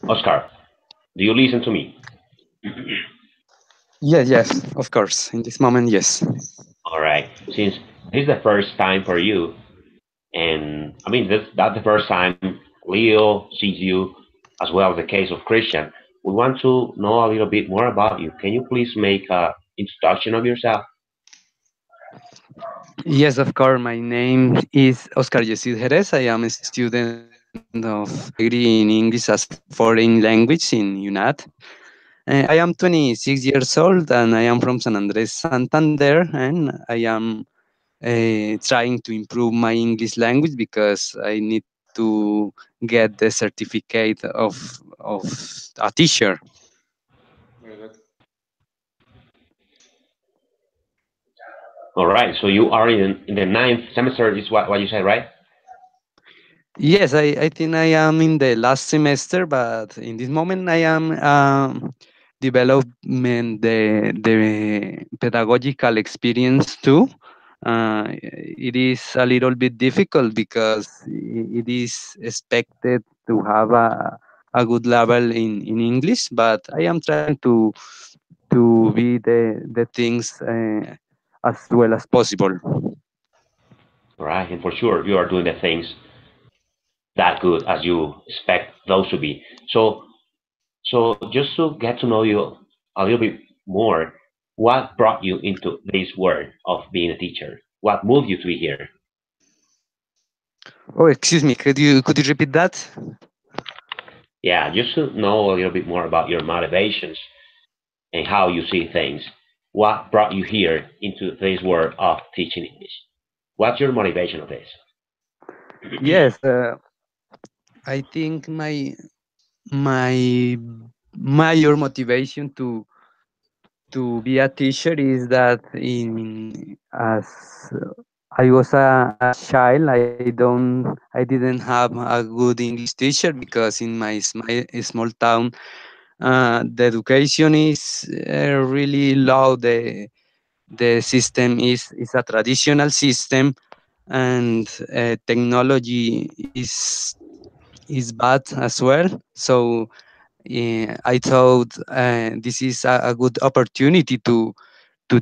Oscar, do you listen to me? Yes, yes, of course. In this moment, yes. All right. Since this is the first time for you, and I mean that's the first time Leo sees you, as well as the case of Christian, we want to know a little bit more about you. Can you please make a introduction of yourself? Yes, of course. My name is Oscar Yesid Jerez. I am a student of degree in English as a foreign language in UNAT. I am 26 years old and I am from San Andres, Santander, and I am trying to improve my English language because I need to get the certificate of a teacher. Very good. All right. So you are in the ninth semester, is what you said, right? Yes, I think I am in the last semester, but in this moment I am developing the pedagogical experience too. It is a little bit difficult because it is expected to have a good level in English, but I am trying to be the things as well as possible. All right. And for sure, you are doing the things that good as you expect those to be. So just to get to know you a little bit more, what brought you into this world of being a teacher? What moved you to be here? Oh, excuse me, could you repeat that? Yeah, just to know a little bit more about your motivations and how you see things. What brought you here into this world of teaching English? What's your motivation of this? Yes, I think my major motivation to be a teacher is that in as I was a child, I didn't have a good English teacher because in my small town, the education is really low. The system is a traditional system, and technology is bad as well. So I thought this is a good opportunity to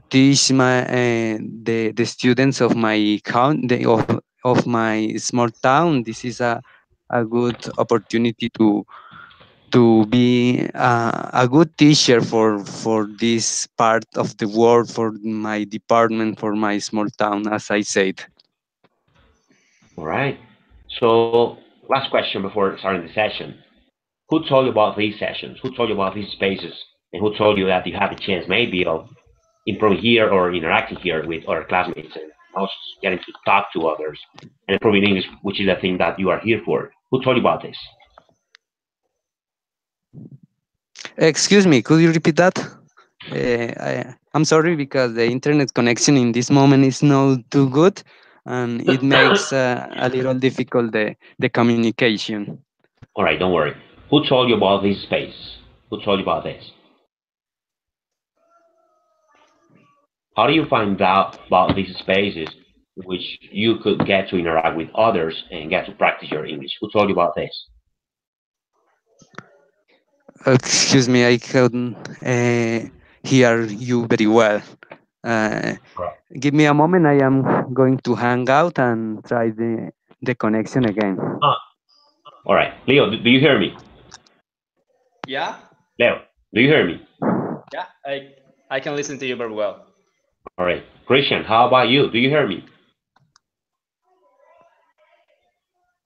teach the students of my of my small town. This is a good opportunity to be a good teacher for this part of the world, for my department, for my small town, as I said. All right. So, last question before starting the session. Who told you about these sessions? Who told you about these spaces? And who told you that you have a chance maybe of improving here or interacting here with other classmates and also getting to talk to others and improving English, which is the thing that you are here for? Who told you about this? Excuse me, could you repeat that? I'm sorry because the internet connection in this moment is not too good, and it makes a little difficult the communication. All right, don't worry. Who told you about this space? Who told you about this? How do you find out about these spaces which you could get to interact with others and get to practice your English? Who told you about this? Excuse me, I couldn't hear you very well. Uh, Right. Give me a moment. I am going to hang out and try the connection again. Ah, all right. Leo, do you hear me? Yeah, Leo, do you hear me? yeah, I can listen to you very well. All right. Christian, how about you? Do you hear me?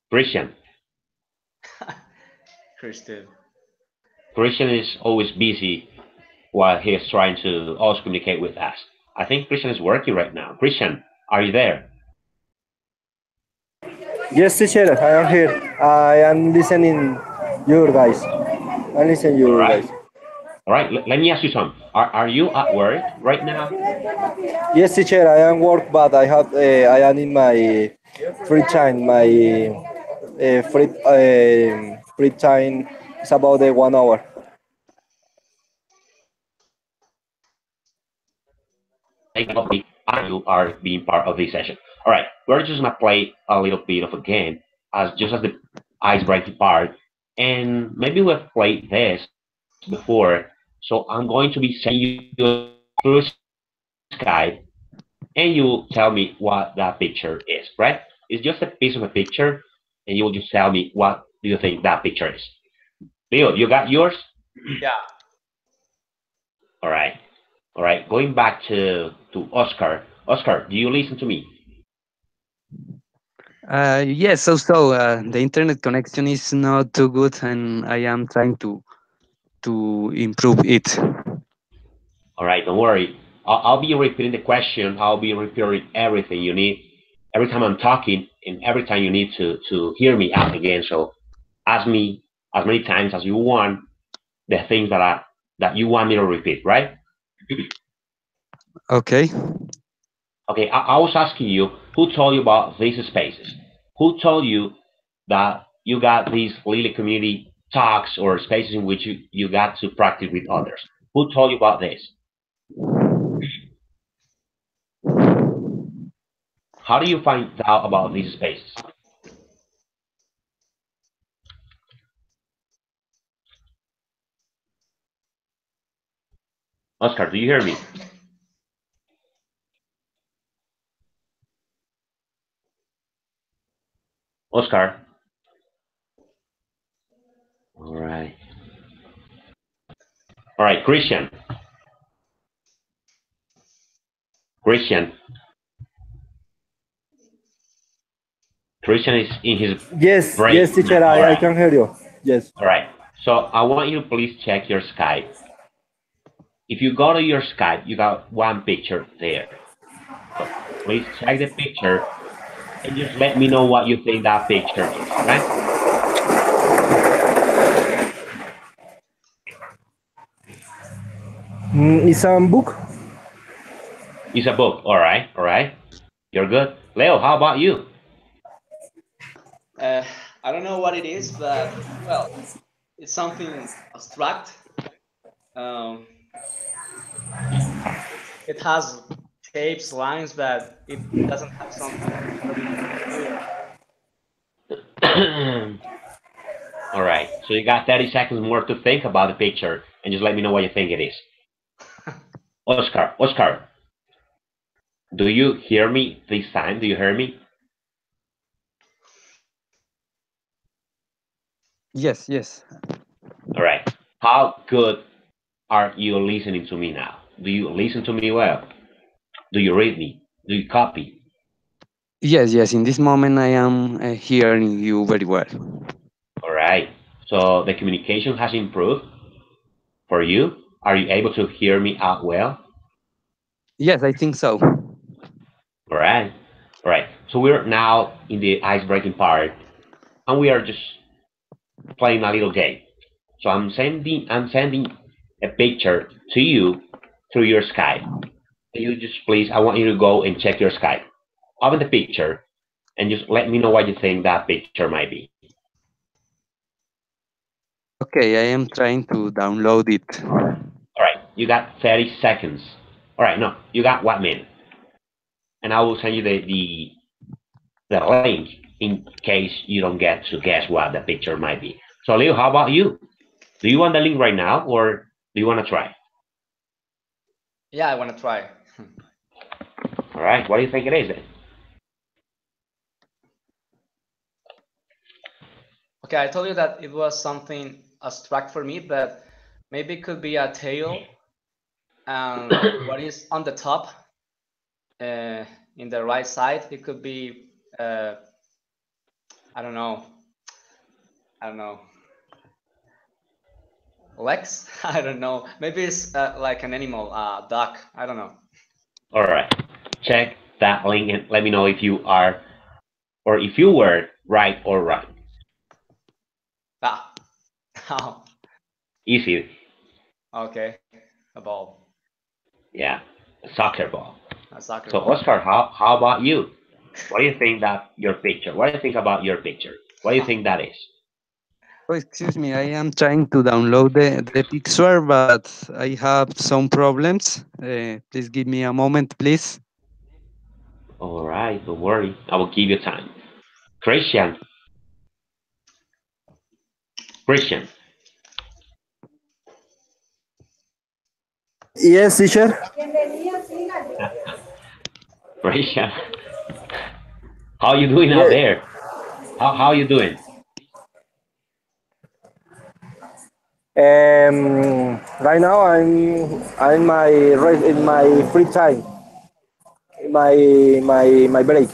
Christian. Christian. Christian is always busy while he is trying to also communicate with us. I think Christian is working right now. Christian, are you there? Yes, teacher, I am here. I am listening you guys. I listen All you right. guys. All right. Let me ask you something. Are you at work right now? Yes, teacher, I am work, but I am in my free time. My free time is about 1 hour. You are being part of this session. All right. We're just gonna play a little bit of a game as just as the icebreaking part, And maybe we've played this before. So I'm going to be sending you a link through Skype, and you tell me what that picture is, right? It's just a piece of a picture, and you will just tell me what do you think that picture is. Leo, you got yours? Yeah. All right. All right. Going back to Oscar. Oscar, do you listen to me? Yes, the internet connection is not too good, and I am trying to improve it. All right. Don't worry. I'll be repeating the question. I'll be repeating everything you need every time I'm talking, and every time you need to hear me out again. So ask me as many times as you want the things that you want me to repeat. Right? Okay. Okay. I was asking you who told you about these spaces. Who told you that you got these LILE community talks or spaces in which you got to practice with others? Who told you about this? How do you find out about these spaces? Oscar, do you hear me? Oscar? All right. All right, Christian. Christian. Christian is in his Yes, break yes, now. teacher, All I right. can hear you. Yes. All right. So I want you to please check your Skype. If you go to your Skype, you got one picture there. So please check the picture and just let me know what you think that picture is, right? It's a book. It's a book. All right. All right. You're good. Leo, how about you? Uh, I don't know what it is, but well, it's something abstract. Um, it has shapes, lines, but it doesn't have something really clear. All right. So you got 30 seconds more to think about the picture and just let me know what you think it is. Oscar, Oscar, do you hear me this time? Do you hear me? Yes, yes. All right. How good are you listening to me now? Do you listen to me well? Do you read me? Do you copy? Yes, yes. In this moment, I am hearing you very well. All right. So the communication has improved for you. Are you able to hear me out well? Yes, I think so. All right. All right. So we're now in the ice breaking part, and we are just playing a little game. So I'm sending a picture to you through your Skype. You just please, I want you to go and check your Skype. Open the picture and just let me know what you think that picture might be. Okay, I am trying to download it. All right, you got 30 seconds. All right, no, you got 1 minute, and I will send you the link in case you don't get to guess what the picture might be. So, Leo, how about you? Do you want the link right now, or do you want to try? Yeah, I want to try. All right, what do you think it is then? Okay, I told you that it was something abstract for me, but maybe it could be a tail, and what is on the top, uh, in the right side, it could be, I don't know, I don't know, legs. I don't know. Maybe it's like an animal, duck. I don't know. All right, check that link and let me know if you are or if you were right or wrong. Ah, oh, Easy, okay, a ball, yeah, a soccer ball. a soccer So, ball. Oscar, how about you? What do you think that your picture? What do you think about your picture? What do you think that is? Oh, excuse me, I am trying to download the picture, but I have some problems. Please give me a moment, please. All right, don't worry. I will give you time. Christian, Christian. Yes, teacher. Christian, how you doing out Yeah. there? How you doing? Right now I'm in my free time, my break.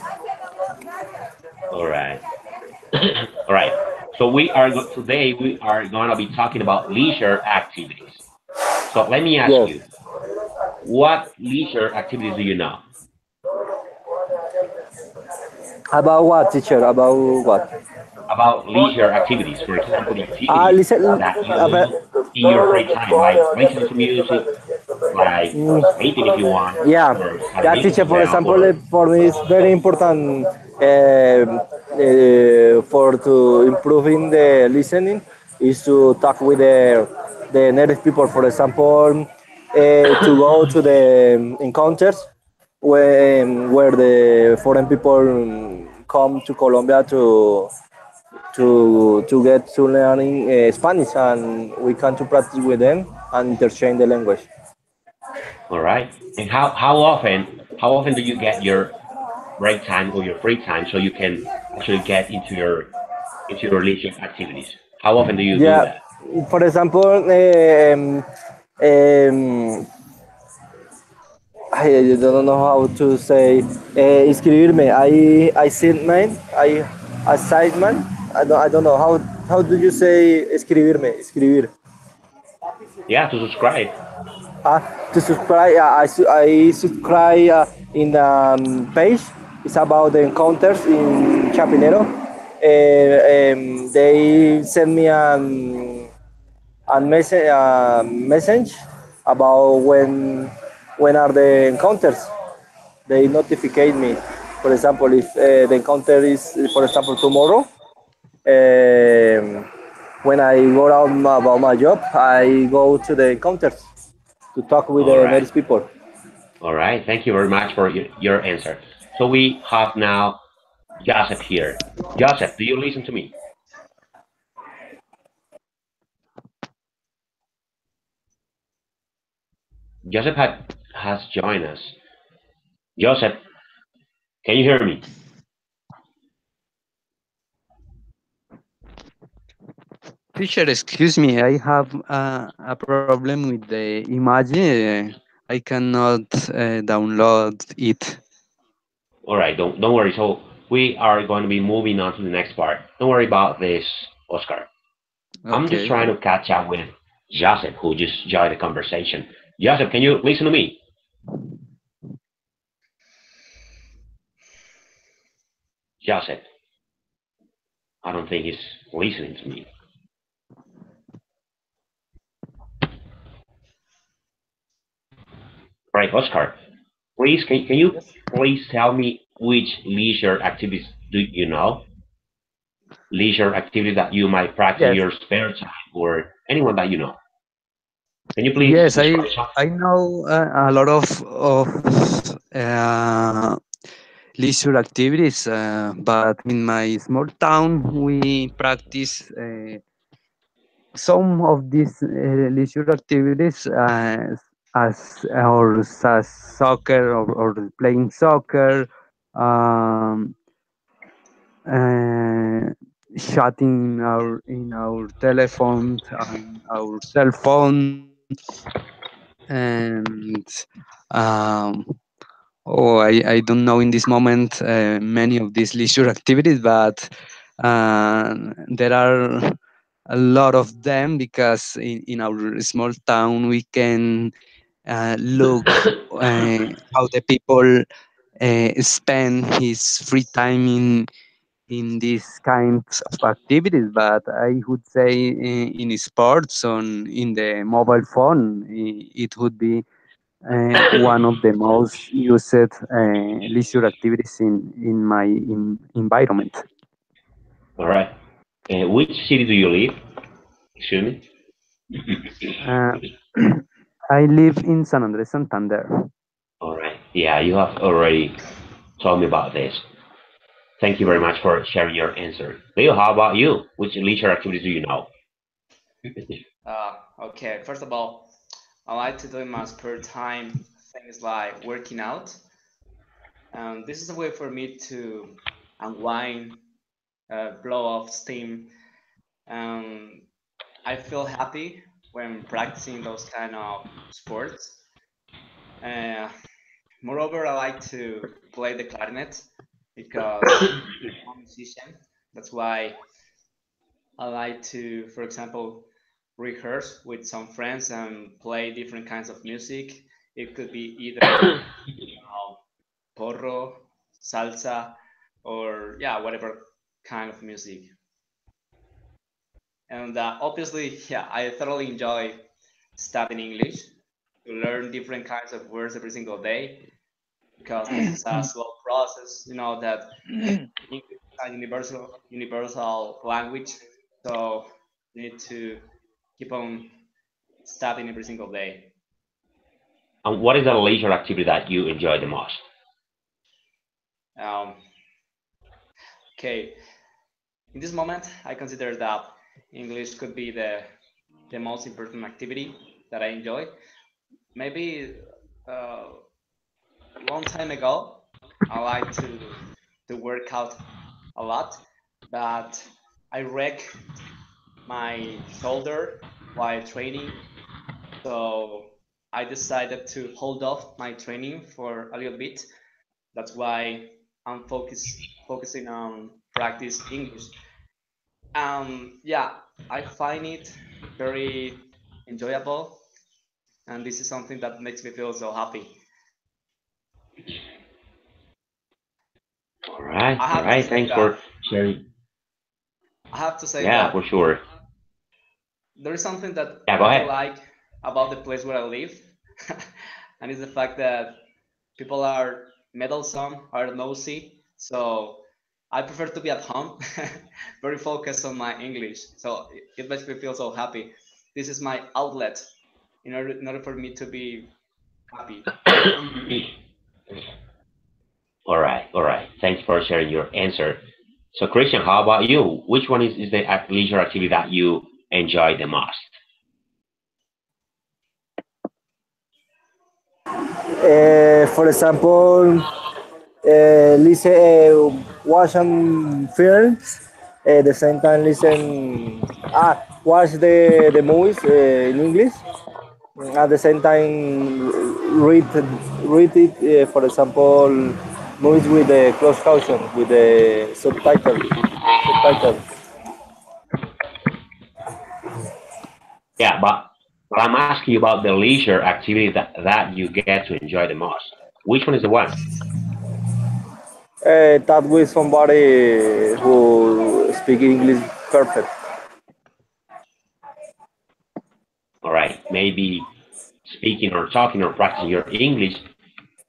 All right. All right. So today we are going to be talking about leisure activities. So let me ask Yes. you, what leisure activities do you know? About what, teacher? About what? About leisure activities, for example, the activities Listen. that you do in your free time, like listening to music, like sleeping if you want, Yeah, or yeah, studying teacher. as For well, example, or for me, it's very important for to improving the listening is to talk with the native people. For example, to go to the encounters where the foreign people come to Colombia to get to learning Spanish, and we can to practice with them and interchange the language. all right. And how often do you get your break time or your free time so you can actually get into your leisure activities? How often do you do Yeah, that? for example, I don't know how to say escribirme. I sent man. I cite man. I don't know how do you say escribirme? Escribir. Yeah, to subscribe. Uh, to subscribe, I subscribe in the page. It's about the encounters in Chapinero. They send me message about when are the encounters. They notify me. For example, if the encounter is, for example, tomorrow, when I go out about my job, I go to the encounters to talk with All the right. native people. All right. Thank you very much for your answer. So we have now Joseph here. Joseph, do you listen to me? Joseph has joined us. Joseph, can you hear me? Teacher, excuse me, I have a problem with the image. I cannot download it. All right, don't worry. So we are going to be moving on to the next part. Don't worry about this, Oscar. I'm just Okay. trying to catch up with Joseph, who just joined the conversation. Joseph, can you listen to me? Joseph, I don't think he's listening to me. Right, Oscar, please, can you please tell me which leisure activities do you know? Leisure activities that you might practice in Yes. your spare time or anyone that you know. Can you please Yes, describe some? I know a lot of uh, leisure activities, but in my small town we practice some of these leisure activities as soccer or playing soccer, um, uh, chatting in our telephones and our cell phones, and um, I don't know in this moment many of these leisure activities, but there are a lot of them because in our small town we can look how the people spend his free time in these kinds of activities. But I would say in sports on in the mobile phone, it would be one of the most used leisure activities in my environment. All right. Which city do you live? Excuse me. Uh, I live in San Andres, Santander. All right. Yeah, you have already told me about this. Thank you very much for sharing your answer. Leo, how about you? Which leisure activities do you know? Okay, first of all, I like to do in my spare time things like working out. This is a way for me to unwind, blow off steam. Um, I feel happy when practicing those kind of sports. Uh, Moreover, I like to play the clarinet because I'm a musician. That's why I like to, for example, rehearse with some friends and play different kinds of music. It could be either porro, salsa, or yeah, whatever kind of music. And obviously, yeah, I thoroughly enjoy studying English to learn different kinds of words every single day because this is a slow process. You know that English is a universal language, so you need to keep on studying every single day. And what is the leisure activity that you enjoy the most? Um, okay, in this moment, I consider that English could be the most important activity that I enjoy. Maybe uh, long time ago, I like to work out a lot, but I wreck my shoulder while training, so I decided to hold off my training for a little bit. That's why I'm focusing on practice English. Yeah, I find it very enjoyable, and this is something that makes me feel so happy. I All have to right. say Thanks for that sharing. I have to say Yeah, for that sure. there is something that Yeah, I go really ahead. like about the place where I live, and it's the fact that people are meddlesome, are nosy. So I prefer to be at home, very focused on my English. So it makes me feel so happy. This is my outlet in order for me to be happy. All right. All right. Thanks for sharing your answer. So, Christian, how about you? Which one is the leisure activity that you enjoy the most? For example, listen, watch some films. The same time, watch the movies in English. At the same time, read read it. For example, movies with the closed caption with the subtitle. Yeah, but I'm asking you about the leisure activity that you get to enjoy the most. Which one is the one? Talk with somebody who speak English perfect. All right. Maybe speaking or talking or practicing your English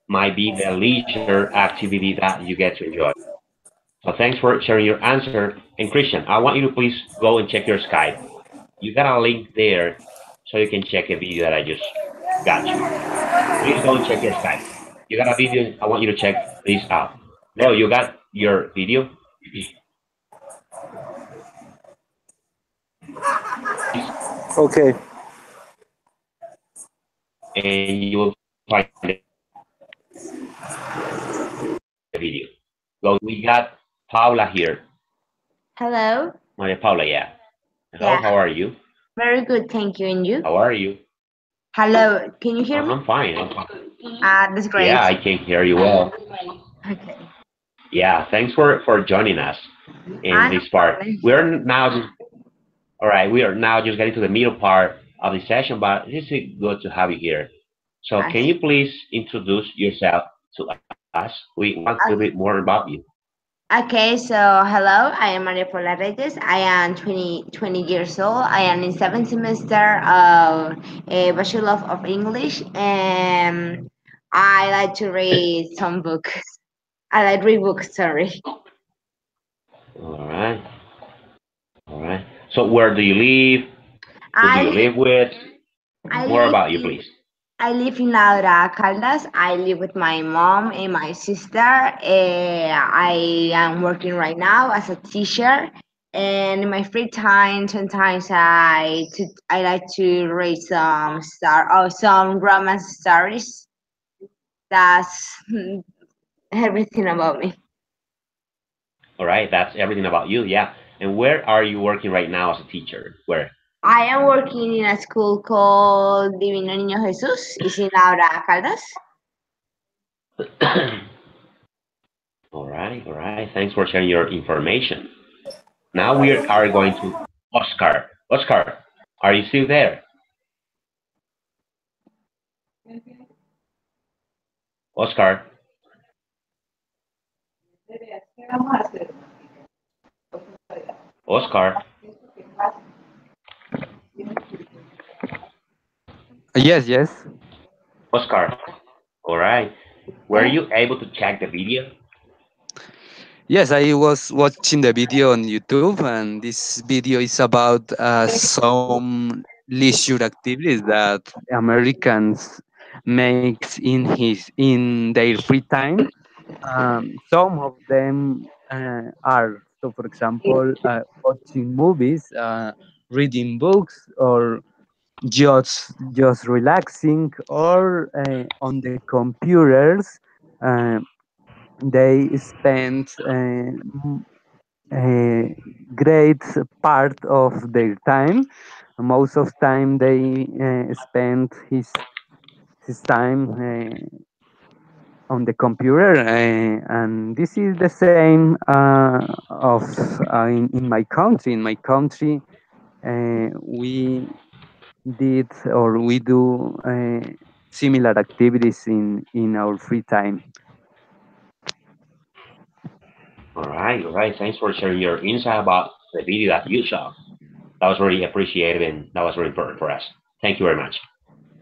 might be the leisure activity that you get to enjoy. So thanks for sharing your answer. And Christian, I want you to please go and check your Skype. You got a link there so you can check a video that I just got you. Please go and check your Skype. You got a video. I want you to check this out. Leo, you got your video? Okay. And you will find the video. Go. We got Paula here. Hello. Maria Paula, yeah. Hello, Yeah, how are you? very good. Thank you. And you? How are you? Hello. Can you hear me? I'm fine. I'm fine. That's Yeah, great. I can hear you well. Okay. Yeah, thanks for joining us in No this part. problem. We're now just all right. We are now just getting to the middle part of the session, but this is good to have you here. So, can Okay. you please introduce yourself to us? We want a little bit Okay. more about you. Okay. So, hello. I am Maria Paula Reyes. I am 20 years old. I am in seventh semester of a Bachelor of English, and I like to read some books. I like read books. Sorry. All right, all right. So, where do you live? Who do I you live. live with? I More live about you, in please. I live in Laura Caldas. I live with my mom and my sister. I am working right now as a teacher. And in my free time, sometimes I like to read some romance stories. That's everything about me. All right, that's everything about you. Yeah. And where are you working right now as a teacher? Where? I am working in a school called Divino Niño Jesús. It's in Laura Caldas. All right, all right. Thanks for sharing your information. Now we are going to Oscar. Oscar, are you still there? Oscar, Oscar, Yes, yes. Oscar. All right. Were you able to check the video? Yes, I was watching the video on YouTube, and this video is about some leisure activities that Americans makes in their free time. Some of them are, so for example, watching movies, reading books, or just relaxing, or on the computers. Uh, they spend a great part of their time. Most of time they spend his time on the computer, and this is the same of in my country. In my country, we did or we do similar activities in our free time. All right, all right. Thanks for sharing your insight about the video that you saw. That was really appreciated and that was very important for us. Thank you very much.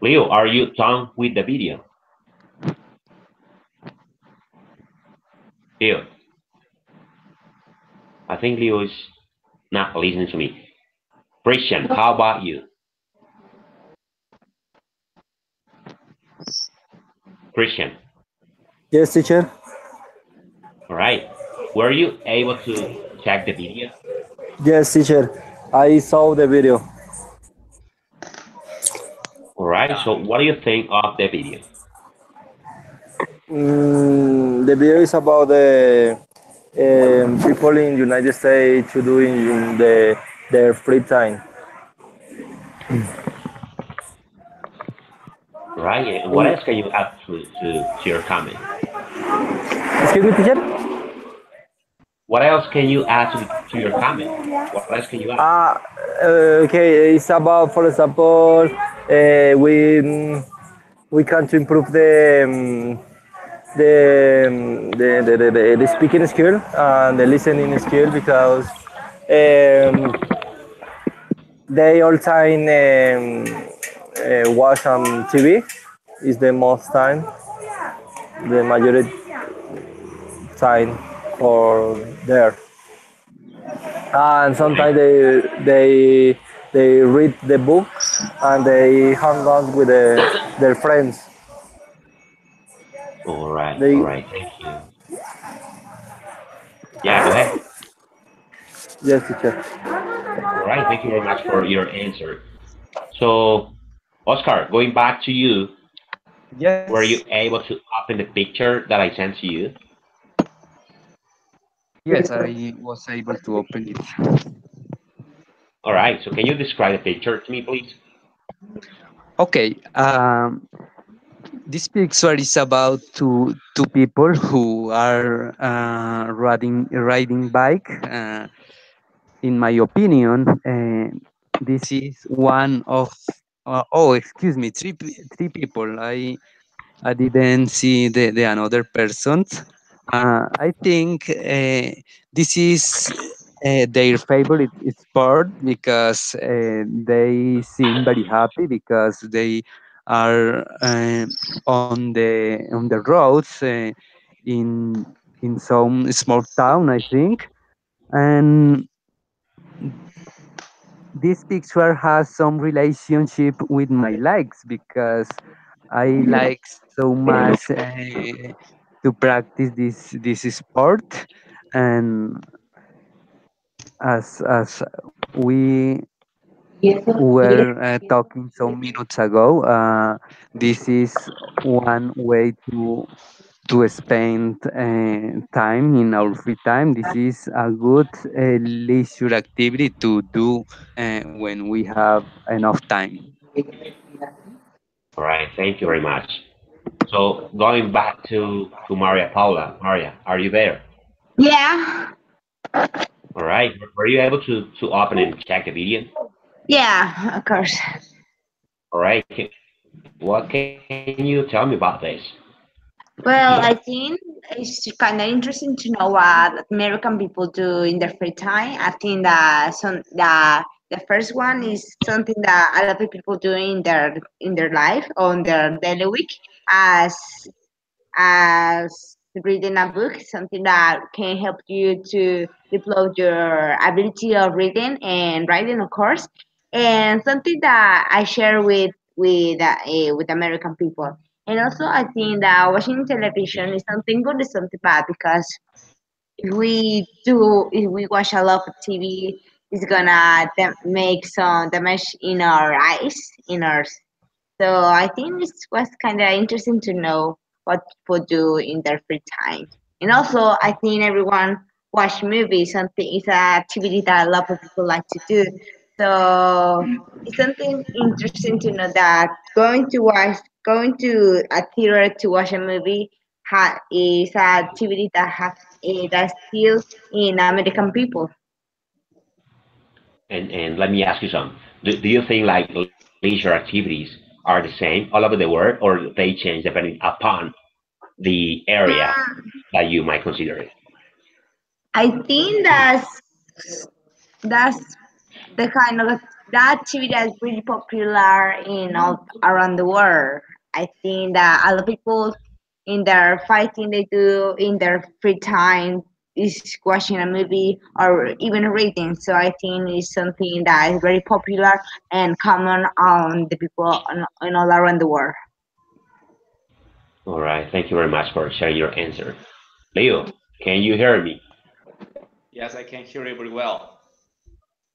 Leo, are you done with the video? Leo, I think Leo is not listening to me. Christian, how about you? Christian, Yes, teacher. all right. Were you able to check the video? Yes, teacher. I saw the video. All right. So, what do you think of the video? The video is about the people in United States to do in their free time. Right. And what In, else can you add to your comment? excuse me, teacher. What else can you add to your comment? What else can you add? Okay, it's about, for example, we can to improve the speaking skill and the listening skill because um, they all time watch on TV is the most time, the majority time for there. And Right. sometimes they read the book and they hang out with their friends. All right. All They right. Thank you. Yeah. Go ahead. yes, teacher. All right. Thank you very much for your answer. So, Oscar, going back to you, were Yes, you able to open the picture that I sent to you? yes, I was able to open it. All right. So, can you describe the picture to me, please? Okay, this picture is about two people who are riding bike. In my opinion, this is one of oh, excuse me, three people. I didn't see the another person. I think this is their favorite sport because they seem very happy because they are on the roads in some small town, I think. And this picture has some relationship with my likes because I like so much to practice this sport, and as we were talking some minutes ago, this is one way to spend time in our free time. This is a good leisure activity to do when we have enough time. All right, thank you very much. So going back to Maria Paula. Maria, are you there? Yeah, All right. Were you able to open and check the video? yeah, of course. All right. What can you tell me about this? Well, I think it's kind of interesting to know what American people do in their free time. I think that the first one is something that a lot of people do in their life on their daily week, as as reading a book, something that can help you to develop your ability of reading and writing, of course, and something that I share with American people. And also, I think that watching television is something good, is something bad, because if we watch a lot of TV, it's gonna make some damage in our eyes, in our so I think it was kind of interesting to know what people do in their free time. And also, I think everyone watch movies. Something is an activity that a lot of people like to do. So it's something interesting to know that going to a theater to watch a movie is an activity that that's still in American people. And let me ask you some. Do you think like leisure activities are the same all over the world, or they change depending upon the area that you might consider it? I think that's the kind of that activity is pretty popular in all around the world. I think that a lot of people in their fighting they do in their free time is watching a movie or even reading. So I think it's something that is very popular and common on the people on all around the world. All right. Thank you very much for sharing your answer. Leo, can you hear me? Yes, I can hear you very well.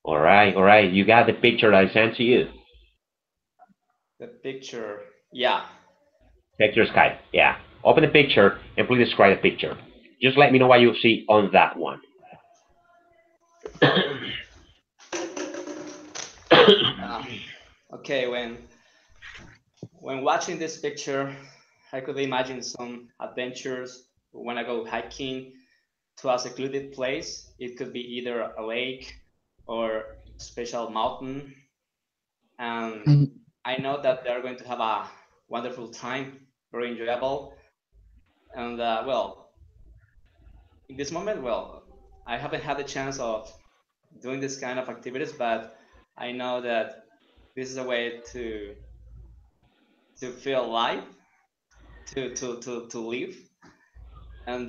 All right. All right. You got the picture I sent to you. The picture, yeah. Check your Skype. Yeah. Open the picture and please describe the picture. Just let me know what you see on that one. Uh, okay, when watching this picture, I could imagine some adventures. When I go hiking to a secluded place, it could be either a lake or a special mountain, and I know that they're going to have a wonderful time, very enjoyable. And well, in this moment, well, I haven't had the chance of doing this kind of activities, but I know that this is a way to feel alive, to live, and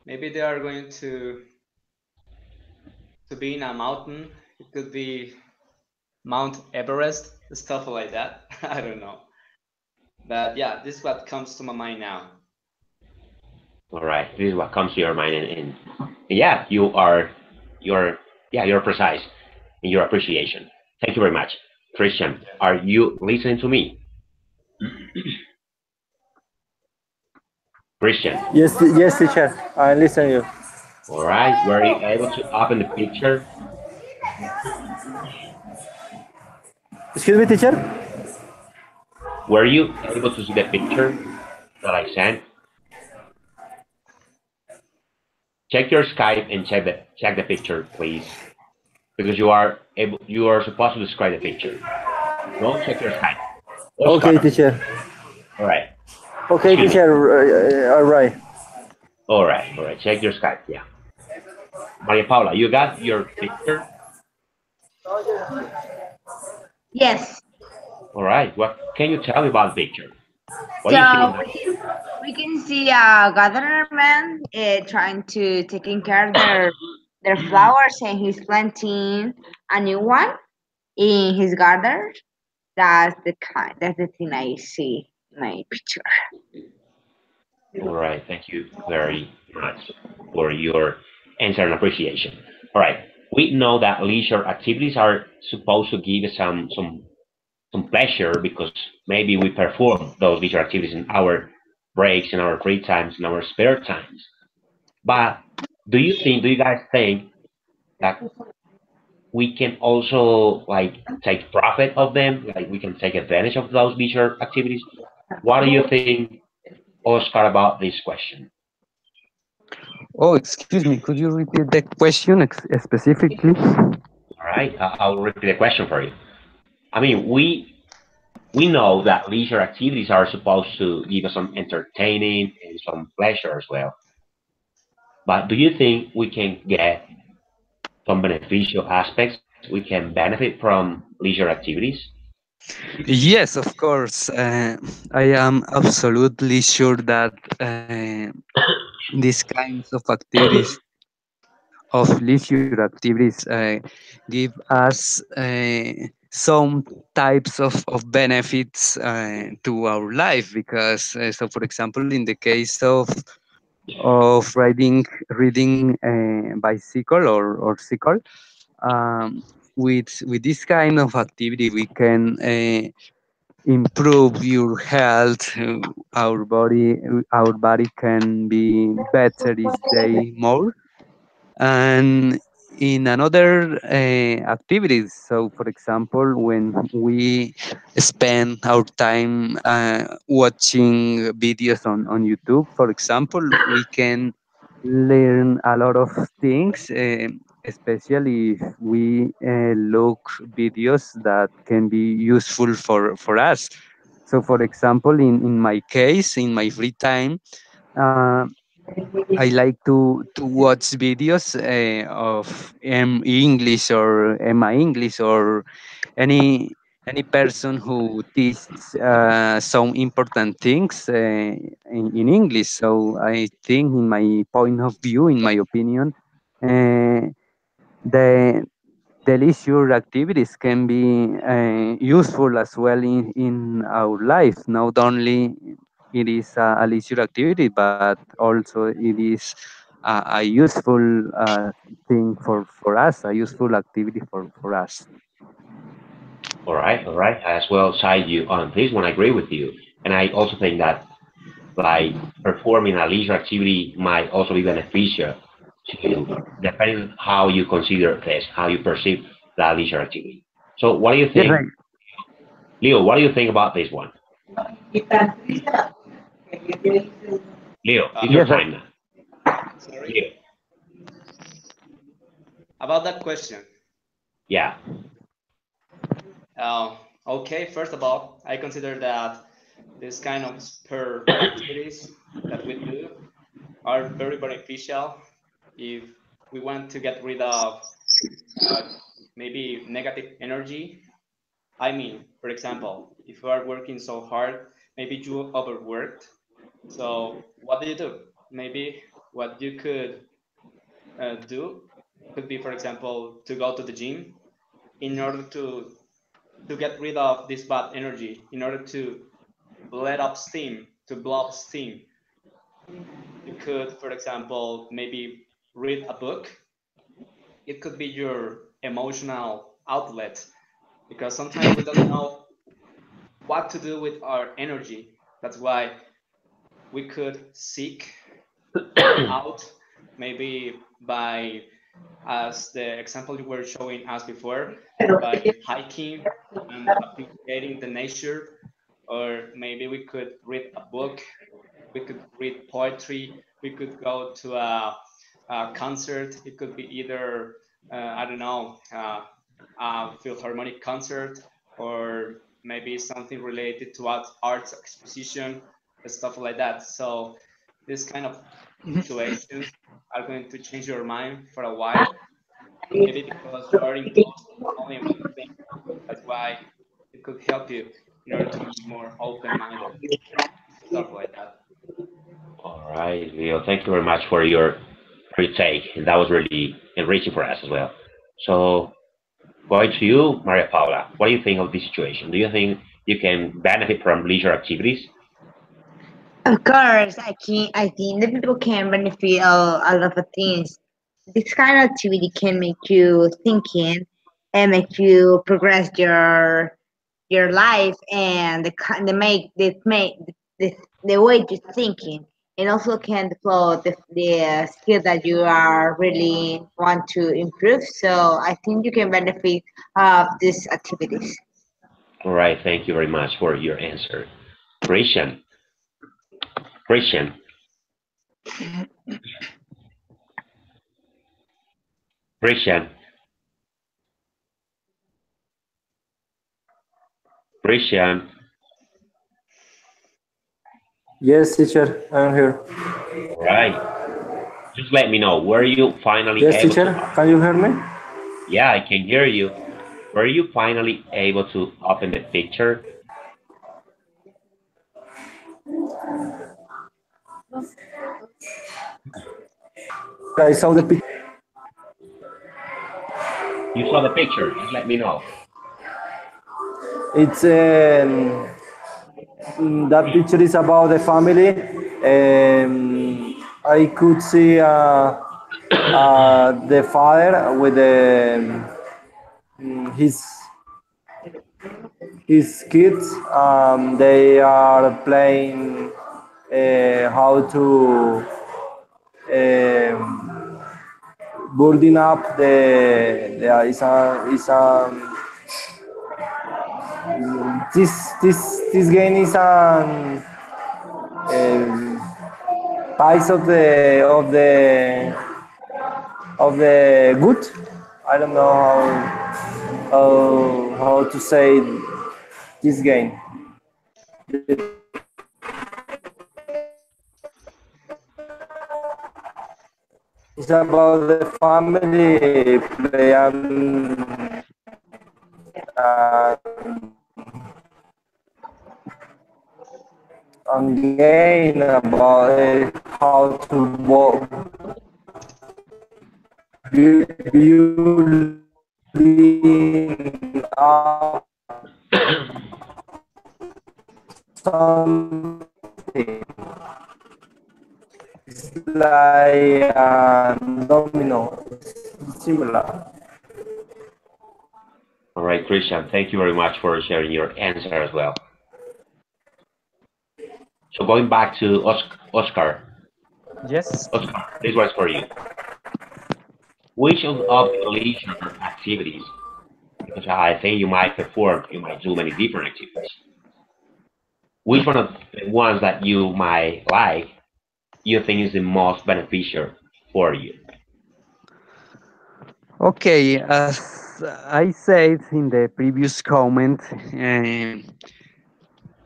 maybe they are going to be in a mountain. It could be Mount Everest, stuff like that. I don't know, but yeah, this is what comes to my mind now. All right. This is what comes to your mind, and yeah, you're you're precise in your appreciation. Thank you very much, Christian. Are you listening to me, Christian? Yes, yes, teacher. I listen you. All right. Were you able to open the picture? Excuse me, teacher. Were you able to see the picture that I sent? Check your Skype and check the picture, please, because you are supposed to describe the picture. Go check your Skype. Okay, Oscar. teacher. All right. Okay, Excuse me. teacher. All right. All right. All right. Check your Skype. Yeah. Maria Paula, you got your picture. Yes. All right. What can you tell me about the picture? What do you see So on that? we can see a gardener man trying to taking care of their flowers, and he's planting a new one in his garden. That's the thing I see in my picture. All right. Thank you very much for your answer and appreciation. All right. We know that leisure activities are supposed to give us some pleasure because maybe we perform those leisure activities in our breaks, in our free times, in our spare times. But do you guys think that we can also like take profit of them? Like we can take advantage of those leisure activities? What do you think, Oscar, about this question? Oh, excuse me. Could you repeat the question specifically? All right, I'll repeat the question for you. I mean, we know that leisure activities are supposed to give us some entertaining and some pleasure as well. But do you think we can get some beneficial aspects? We can benefit from leisure activities? Yes, of course. I am absolutely sure that these kinds of activities, of leisure activities, give us some types of benefits to our life. Because, so for example, in the case of reading bicycle or cycle, um, with this kind of activity, we can improve your health. Our body can be better each day more. And in another activities, so for example, when we spend our time watching videos on YouTube, for example, we can learn a lot of things, especially if we look videos that can be useful for us. So for example, in my case, in my free time, uh, I like to watch videos of English or Emma English or any any person who teaches some important things in English. So I think, in my point of view, in my opinion, uh, the the leisure activities can be useful as well in our life. Not only it is a leisure activity, but also it is a useful thing for us, a useful activity for us. All right. I as well side you on this one. I agree with you, and I also think that like performing a leisure activity might also be beneficial to depending on how you consider this, how you perceive that leisure activity. So, what do you Yes, think, Leo? What do you think about this one? Leo, it's your yes, time now. Sorry Leo, about that question. yeah. Okay, first of all, I consider that this kind of spur activities that we do are very beneficial if we want to get rid of uh, maybe negative energy. I mean, for example, if you are working so hard, maybe you overworked. So what do? Maybe what you could do could be, for example, to go to the gym in order to get rid of this bad energy, in order to let up steam, to blow up steam. You could, for example, maybe read a book. It could be your emotional outlet because sometimes we don't know what to do with our energy. That's why we could seek out maybe by, as the example you were showing us before, by hiking and appreciating the nature, or maybe we could read a book, we could read poetry, we could go to a concert. It could be either I don't know, a philharmonic concert, or maybe something related to arts exposition, stuff like that. So this kind of situations are going to change your mind for a while, maybe because you are imposed only on one thing. That's why it could help you in order to be more open-minded, stuff like that. All right, Leo. Thank you very much for your take. That was really enriching for us as well. So, going to you, Maria Paula. What do you think of this situation? Do you think you can benefit from leisure activities? Of course, I think the people can benefit a lot of things. this kind of activity can make you thinking and make you progress your life and the way you're thinking, and also can develop the skill that you are really want to improve. So I think you can benefit of these activities. All right, thank you very much for your answer. Christian, Christian, Christian, Christian. Yes, teacher, I'm here. All right, just let me know. Were you finally Yes, able to? teacher, can you hear me? Yeah, I can hear you. Were you finally able to open the picture? I saw the picture. You saw the picture. Just let me know. It's that picture is about the family. I could see the father with his kids. They are playing how to building up the this game is an piece of the good. I don't know how to say this game. It's about the family play and gain about how to building up something. It's like domino, similar. All right, Christian, thank you very much for sharing your answer as well. So going back to Oscar, Yes. Oscar, this was for you. Which of the leisure activities, because I think you might perform, you might do many different activities. Which one of the ones that you might like, you think is the most beneficial for you? Okay, as I said in the previous comment,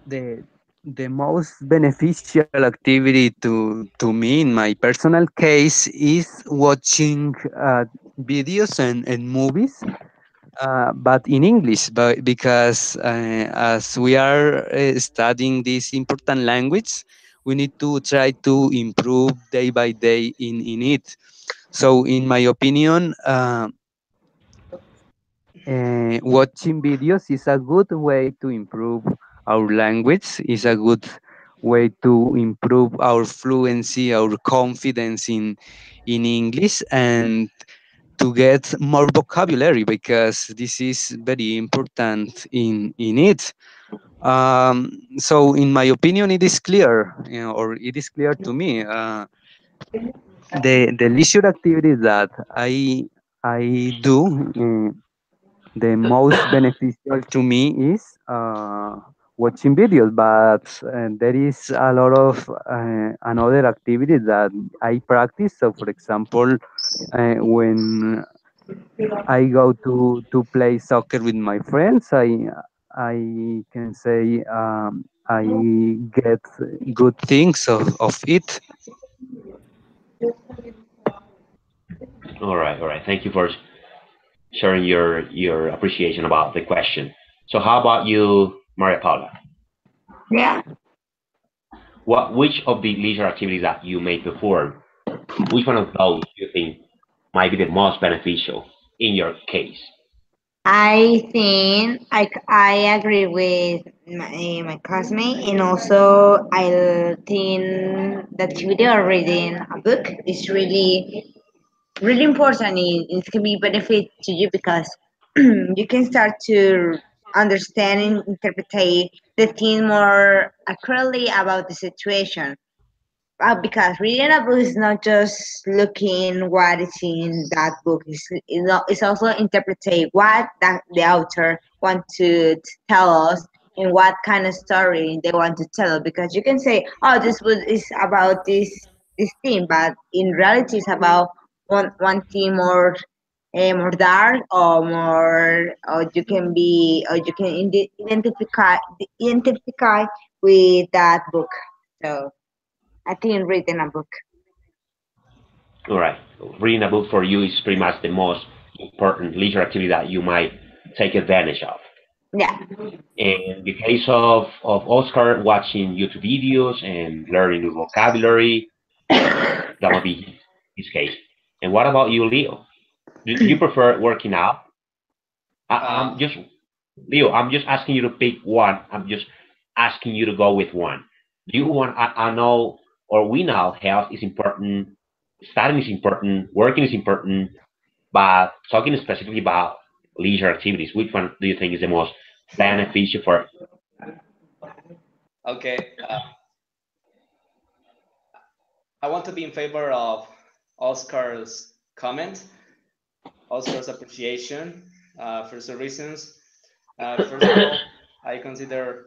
the the most beneficial activity to me in my personal case is watching videos and movies, but in English, but because as we are studying this important language, we need to try to improve day by day in it. So, in my opinion, watching videos is a good way to improve our language, is a good way to improve our fluency, our confidence in English, and to get more vocabulary because this is very important in it. So, in my opinion, it is clear, or it is clear to me. The leisure activities that I do. The most beneficial to me is watching videos, but there is a lot of another activities that I practice. So, for example, when I go to play soccer with my friends, I can say I get good things of it. All right. Thank you for sharing your appreciation about the question. So how about you, Maria Paula? Yeah. Which of the leisure activities that you may perform, which one of those do you think might be the most beneficial in your case? I think I agree with my classmate, and also I think the activity of reading a book is really really important. It can be benefit to you because you can start to understand and interpret the thing more accurately about the situation. Because reading a book is not just looking what is in that book. It's also interpreting what the author want to tell us and what kind of story they want to tell. Because you can say, "Oh, this book is about this thing," but in reality, it's about one thing more. More dark or more or you can identify with that book. So I think reading a book. All right. Reading a book for you is pretty much the most important leisure activity that you might take advantage of. Yeah. In the case of Oscar, watching YouTube videos and learning new vocabulary, that would be his case. And what about you, Leo? Do you prefer working out? I'm Uh, just, Leo, I'm just asking you to pick one. I'm just asking you to go with one. Do you want, I know, or we know health is important, studying is important, working is important, but talking specifically about leisure activities, which one do you think is the most beneficial for? okay. I want to be in favor of Oscar's comment, Oscar's appreciation for some reasons. First of all, I consider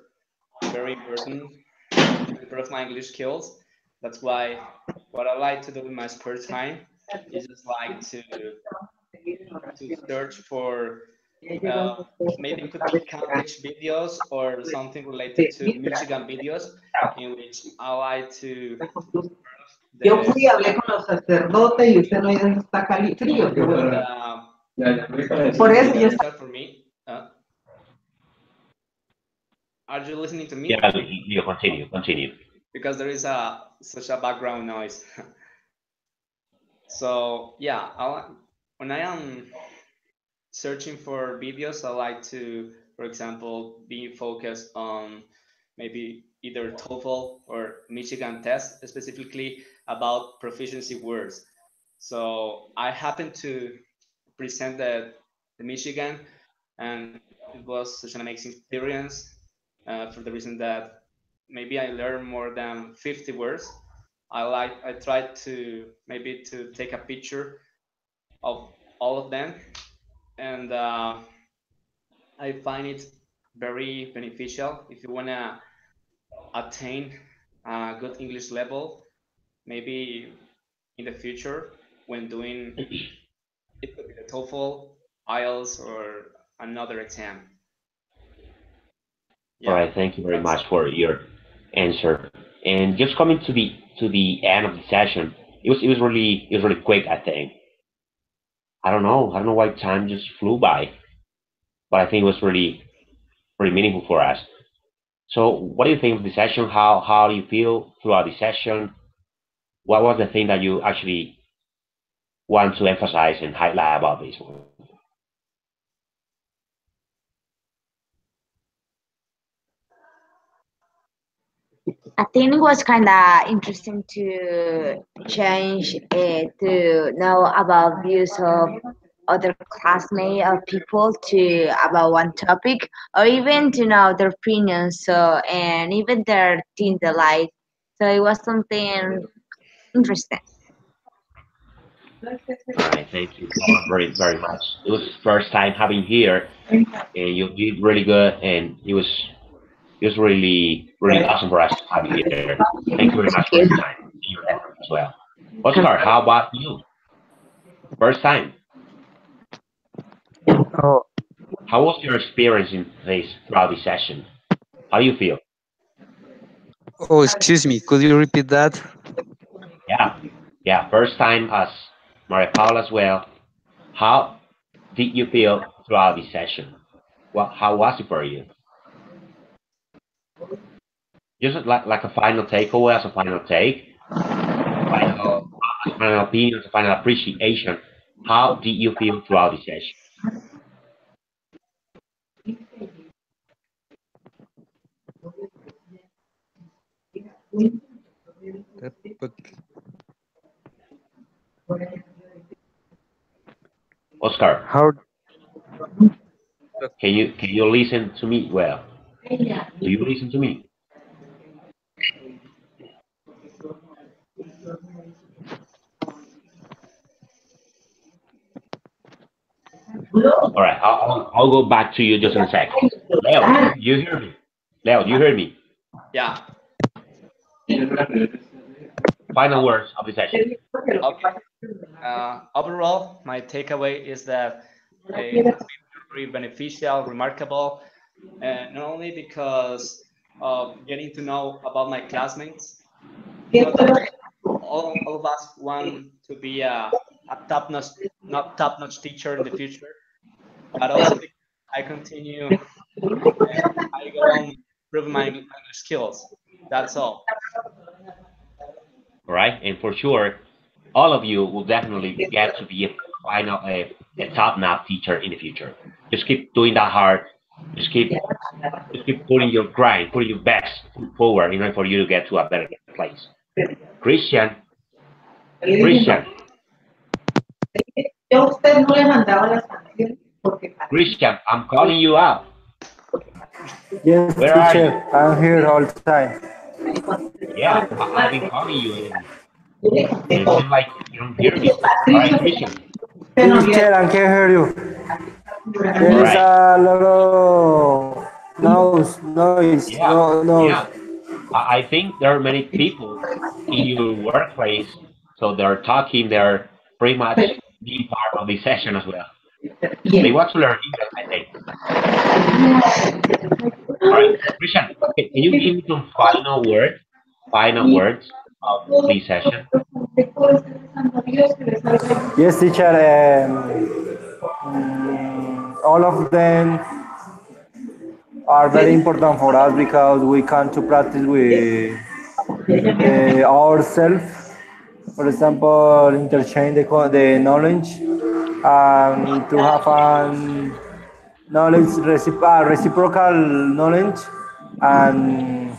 very important to improve my English skills. That's why what I like to do in my spare time is just like to search for uh, maybe it could be Cambridge videos or something related to Michigan videos in which I like to Yo the fui, hablé con los sacerdotes y usted no está frío. Qué bueno. the Por something eso yo beneficial for me. Are you listening to Yeah, me? Leo, continue, continue. Because there is a such a background noise. So yeah, when I am searching for videos, I like to, for example, be focused on maybe either TOEFL or Michigan test, specifically about proficiency words. So I happened to present the Michigan, and it was such an amazing experience for the reason that maybe I learned more than 50 words. I tried to maybe to take a picture of all of them, and I find it very beneficial if you want to attain a good English level, maybe in the future when doing it could be the TOEFL, IELTS, or another exam. All Yeah, right, thank you very that's much for your answer. And just coming to the end of the session, it was really quick. I think I don't know why time just flew by, but I think it was really meaningful for us. So, what do you think of the session? How do you feel throughout the session? What was the thing that you actually want to emphasize and highlight about this one? I think it was kind of interesting to change to know about views of other classmates or people to about one topic or even to know their opinions so and even their things they like. So it was something interesting. All right, thank you very much. It was first time having here, and you did really good, and it was really awesome for us to have you here. Thank you very much for your time and your effort as well. Oscar, how about you? First time. Oh, How was your experience in this throughout the session? How do you feel? oh, excuse me. Could you repeat that? Yeah, yeah. First time as Maria Paula as well. How did you feel throughout the session? How was it for you? Just like a final takeaway, as a final take, final as a final opinion, as a final appreciation. How did you feel throughout the session? That book. Oscar, How can you listen to me well? Do you listen to me? All right, I'll go back to you just in a sec. Leo, you hear me? Leo, you hear me? Yeah. Final words of the session. Okay. Overall, my takeaway is that it has been very beneficial, remarkable, not only because of getting to know about my classmates. Not all of us want to be a top-notch, not top-notch teacher in the future, but also because I continue, I go on improving my English skills. That's all. All right, and for sure, all of you will definitely get to be a final a top-notch teacher in the future. Just keep doing that hard. Just keep putting your grind, putting your best forward in order for you to get to a better place. Christian, Christian, Yo a usted no le mandaba las canciones porque Christian, I'm calling you out. Yes, Where are teacher, you? I'm here all the time. Yeah, I've been calling you, and it seems like you don't hear me. All right, Christian. Teacher, I can hear you. All There is right. a lot of noise, Yeah, noise. yeah. I think there are many people in your workplace, so they're talking. They're pretty much being part of the session as well. They want to learn English, I think. All right, Christian, can you give me some final words of the session? Yes, teacher. All of them are very important for us because we can to practice with ourselves. For example, interchange the knowledge and to have an knowledge reciprocal knowledge and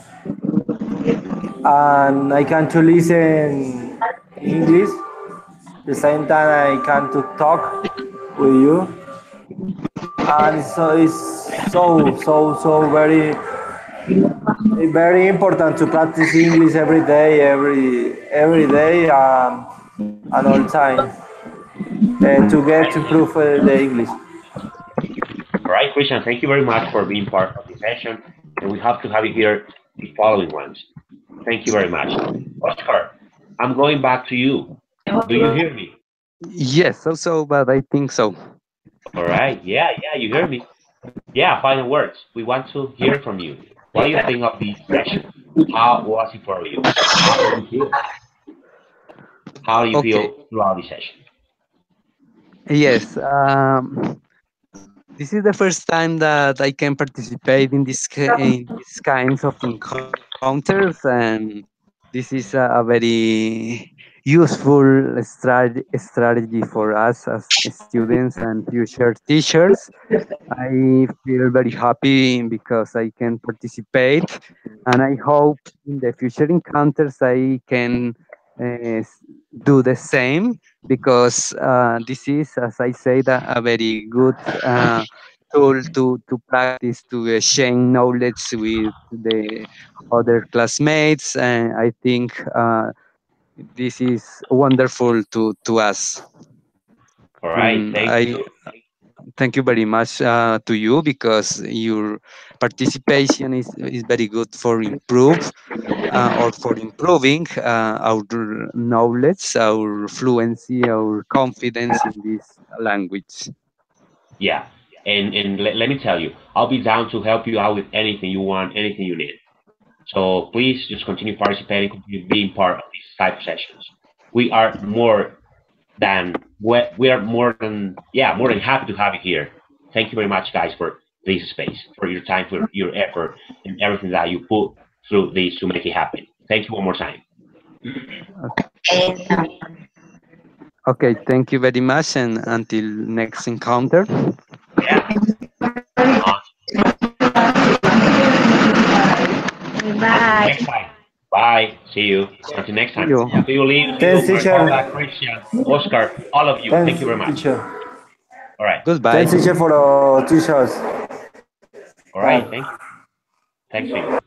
I can to listen English. The same time I can to talk with you, and it's so very important to practice English every day, every day, and all time to All get right, to improve the English. all right, Christian, thank you very much for being part of the session, and we have to have you here the following ones. Thank you very much. Oscar, I'm going back to you. Do you hear me? yes, also, but I think so. All right. Yeah, yeah, you hear me. Yeah, final words. We want to hear from you. What do you think of the session? How was it for you? How do you feel? How do you Okay. feel throughout the session? Yes. This is the first time that I can participate in in these kinds of encounters, and this is a very useful strategy for us as students and future teachers. I feel very happy because I can participate, and I hope in the future encounters I can do the same because this is, as I said, a very good tool to practice, to exchange knowledge with the other classmates, and I think this is wonderful to us. All right. And Thank I you. thank you very much to you because your participation is very good for improve or for improving our knowledge, our fluency, our confidence in this language. Yeah. And let me tell you, I'll be down to help you out with anything you want, anything you need. So please just continue participating, continue being part of these type of sessions. We are more than happy to have you here. Thank you very much, guys, for this space, for your time, for your effort, and everything that you put through this to make it happen. Thank you one more time. Okay, thank you very much, and until next encounter. Yeah. Uh, until Bye. next time. Bye. See you. Okay. Until next See time. you. Yeah. See you, Lee. See you, Thanks, teacher. Maricela, Christian, Oscar, all of you. Thanks, Thank you very much. teacher. All right. Goodbye. Thanks, teacher, for teaching us. All right. Thank you. Thanks to you.